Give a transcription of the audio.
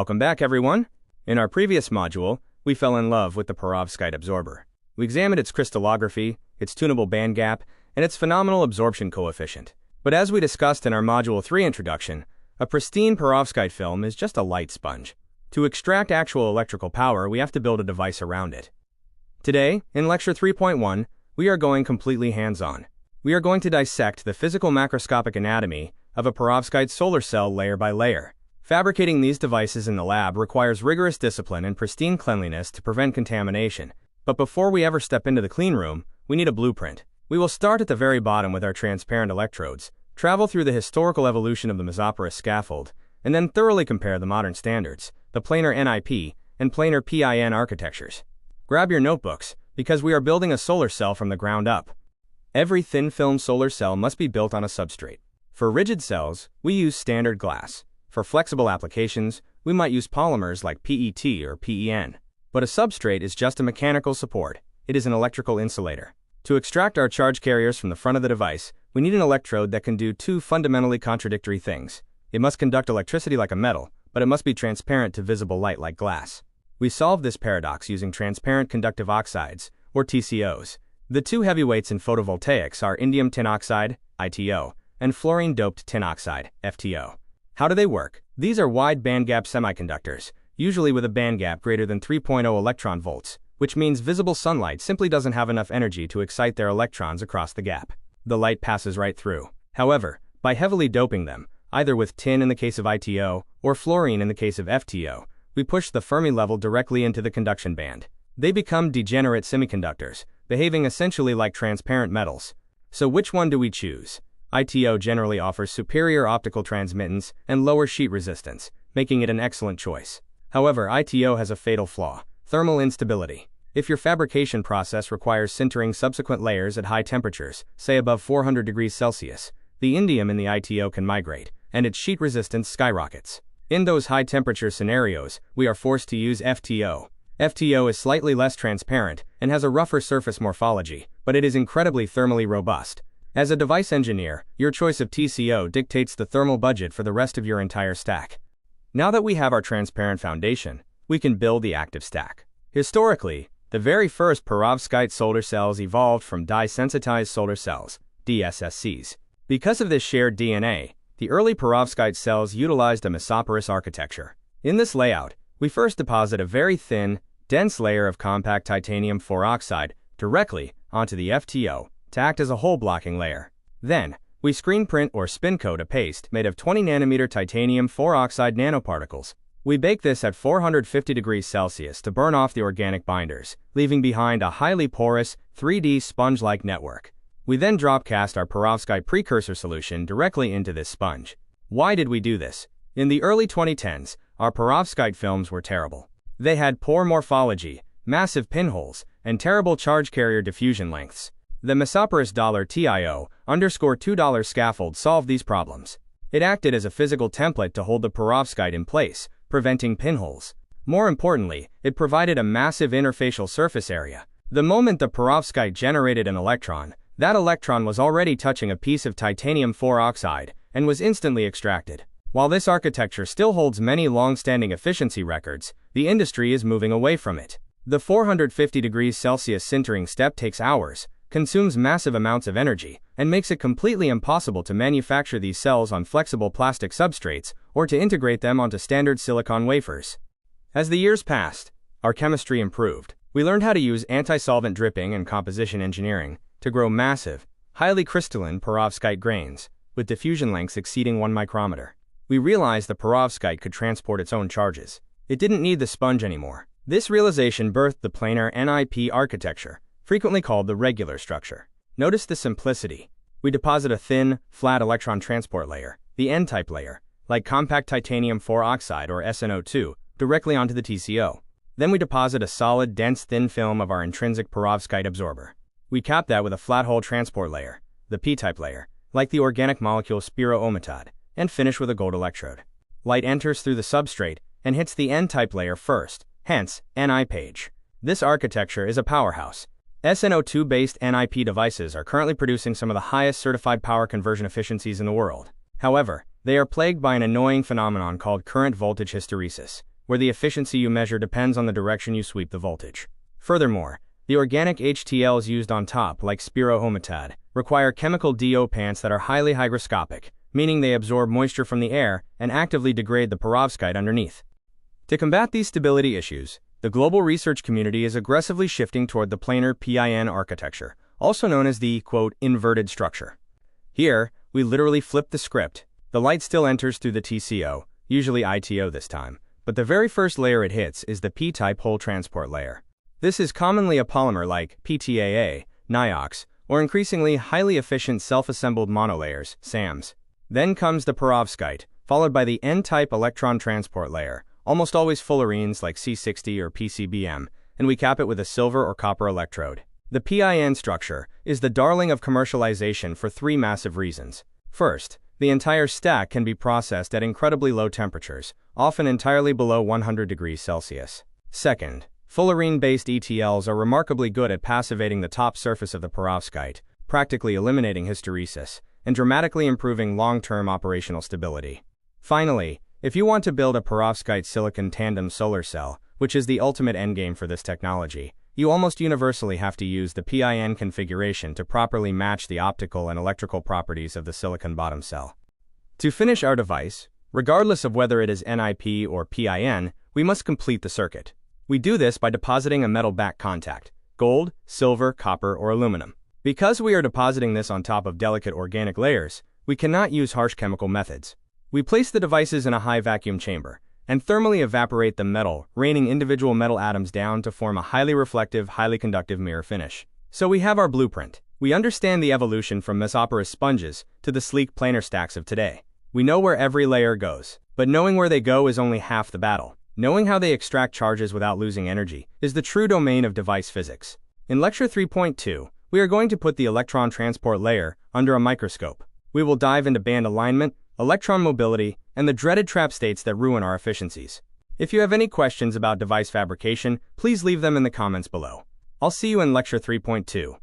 Welcome back, everyone. In our previous module, we fell in love with the Perovskite absorber. We examined its crystallography, its tunable band gap, and its phenomenal absorption coefficient. But as we discussed in our Module 3 introduction, a pristine perovskite film is just a light sponge. To extract actual electrical power, we have to build a device around it. Today, in Lecture 3.1, we are going completely hands-on. We are going to dissect the physical macroscopic anatomy of a perovskite solar cell layer by layer. Fabricating these devices in the lab requires rigorous discipline and pristine cleanliness to prevent contamination. But before we ever step into the clean room, we need a blueprint. We will start at the very bottom with our transparent electrodes, travel through the historical evolution of the mesoporous scaffold, and then thoroughly compare the modern standards, the planar NIP and planar PIN architectures. Grab your notebooks, because we are building a solar cell from the ground up. Every thin-film solar cell must be built on a substrate. For rigid cells, we use standard glass. For flexible applications, we might use polymers like PET or PEN. But a substrate is just a mechanical support. It is an electrical insulator. To extract our charge carriers from the front of the device, we need an electrode that can do two fundamentally contradictory things. It must conduct electricity like a metal, but it must be transparent to visible light like glass. We solve this paradox using transparent conductive oxides, or TCOs. The two heavyweights in photovoltaics are indium tin oxide, ITO, and fluorine-doped tin oxide, FTO. How do they work? These are wide bandgap semiconductors, usually with a bandgap greater than 3.0 electron volts, which means visible sunlight simply doesn't have enough energy to excite their electrons across the gap. The light passes right through. However, by heavily doping them, either with tin in the case of ITO or fluorine in the case of FTO, we push the Fermi level directly into the conduction band. They become degenerate semiconductors, behaving essentially like transparent metals. So which one do we choose? ITO generally offers superior optical transmittance and lower sheet resistance, making it an excellent choice. However, ITO has a fatal flaw: thermal instability. If your fabrication process requires sintering subsequent layers at high temperatures, say above 400 degrees Celsius, the indium in the ITO can migrate, and its sheet resistance skyrockets. In those high-temperature scenarios, we are forced to use FTO. FTO is slightly less transparent and has a rougher surface morphology, but it is incredibly thermally robust. As a device engineer, your choice of TCO dictates the thermal budget for the rest of your entire stack. Now that we have our transparent foundation, we can build the active stack. Historically, the very first perovskite solar cells evolved from dye-sensitized solar cells, DSSCs. Because of this shared DNA, the early perovskite cells utilized a mesoporous architecture. In this layout, we first deposit a very thin, dense layer of compact titanium 4 oxide directly onto the FTO to act as a hole-blocking layer. Then, we screen print or spin coat a paste made of 20 nanometer titanium 4 oxide nanoparticles. We bake this at 450 degrees Celsius to burn off the organic binders, leaving behind a highly porous, 3D sponge-like network. We then drop cast our perovskite precursor solution directly into this sponge. Why did we do this? In the early 2010s, our perovskite films were terrible. They had poor morphology, massive pinholes, and terrible charge carrier diffusion lengths. The mesoporous $TIO_2 scaffold solved these problems. It acted as a physical template to hold the perovskite in place, preventing pinholes. More importantly, it provided a massive interfacial surface area. The moment the perovskite generated an electron, that electron was already touching a piece of titanium 4 oxide and was instantly extracted. While this architecture still holds many long-standing efficiency records, the industry is moving away from it. The 450 degrees Celsius sintering step takes hours, consumes massive amounts of energy, and makes it completely impossible to manufacture these cells on flexible plastic substrates or to integrate them onto standard silicon wafers. As the years passed, our chemistry improved. We learned how to use anti-solvent dripping and composition engineering to grow massive, highly crystalline perovskite grains, with diffusion lengths exceeding 1 micrometer. We realized the perovskite could transport its own charges. It didn't need the sponge anymore. This realization birthed the planar NIP architecture, frequently called the regular structure. Notice the simplicity. We deposit a thin, flat electron transport layer, the N-type layer, like compact titanium 4 oxide or SNO2, directly onto the TCO. Then we deposit a solid, dense, thin film of our intrinsic perovskite absorber. We cap that with a flat hole transport layer, the P-type layer, like the organic molecule spirometad, and finish with a gold electrode. Light enters through the substrate and hits the N-type layer first, hence, NI page. This architecture is a powerhouse. SNO2-based NIP devices are currently producing some of the highest certified power conversion efficiencies in the world. However, they are plagued by an annoying phenomenon called current voltage hysteresis. where the efficiency you measure depends on the direction you sweep the voltage. Furthermore, the organic HTLs used on top, like spirohomotad, require chemical dopants that are highly hygroscopic, meaning they absorb moisture from the air and actively degrade the perovskite underneath. To combat these stability issues, the global research community is aggressively shifting toward the planar PIN architecture, also known as the, quote, inverted structure. Here, we literally flip the script. The light still enters through the TCO, usually ITO this time, but the very first layer it hits is the P-type hole transport layer. This is commonly a polymer like PTAA, NIOX, or increasingly highly efficient self-assembled monolayers, SAMs. Then comes the perovskite, followed by the N-type electron transport layer, almost always fullerenes like C60 or PCBM, and we cap it with a silver or copper electrode. The PIN structure is the darling of commercialization for three massive reasons. First, the entire stack can be processed at incredibly low temperatures, often entirely below 100 degrees Celsius. Second, fullerene-based ETLs are remarkably good at passivating the top surface of the perovskite, practically eliminating hysteresis, and dramatically improving long-term operational stability. Finally, if you want to build a perovskite silicon tandem solar cell, which is the ultimate endgame for this technology, you almost universally have to use the PIN configuration to properly match the optical and electrical properties of the silicon bottom cell. To finish our device, regardless of whether it is NIP or PIN, we must complete the circuit. We do this by depositing a metal back contact, gold, silver, copper, or aluminum. Because we are depositing this on top of delicate organic layers, we cannot use harsh chemical methods. We place the devices in a high vacuum chamber and thermally evaporate the metal, raining individual metal atoms down to form a highly reflective, highly conductive mirror finish. So we have our blueprint. We understand the evolution from mesoporous sponges to the sleek planar stacks of today. We know where every layer goes, but knowing where they go is only half the battle. Knowing how they extract charges without losing energy is the true domain of device physics. In Lecture 3.2, we are going to put the electron transport layer under a microscope. We will dive into band alignment, electron mobility, and the dreaded trap states that ruin our efficiencies. If you have any questions about device fabrication, please leave them in the comments below. I'll see you in Lecture 3.2.